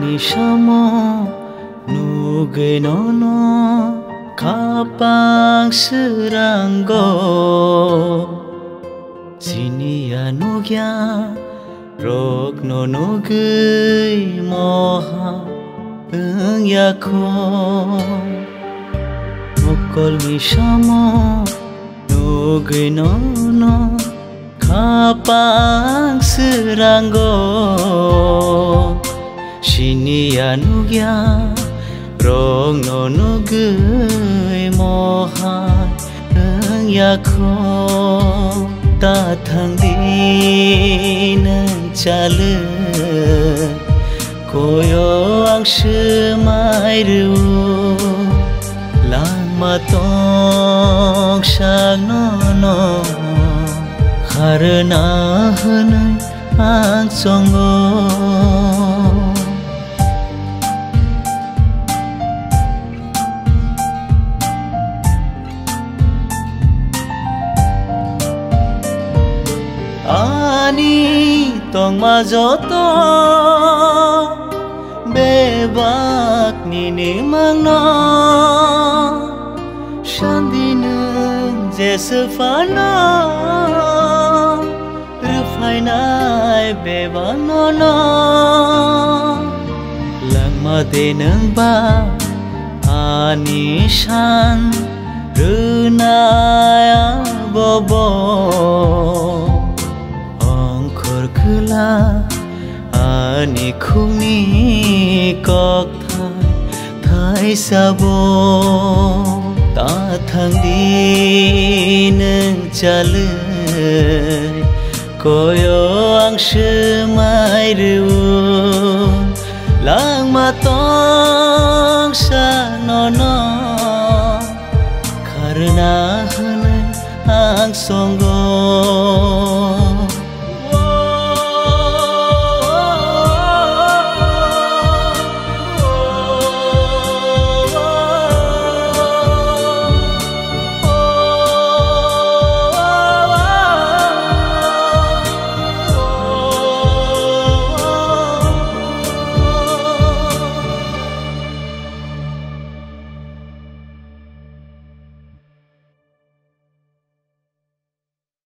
ni samo nuge nono kapang seranggo sinia nugya rok no nuge moha yako mukol ni samo nuge nono kapang seranggo sinia nugya rong no nuge moha yako ta thang di nang chale koyo ang shmai ru lang ma tong sang no no harna hanai ang songo ani tong majoto bebak nini mangno shandinung jesfana rufainai bebanono langma denung ba ani shan runaya bobo kela ani khungni kok thai sabo ta thang di nang chale koyo ang shmai ru lang ma tong sa no no karna hanai ang songo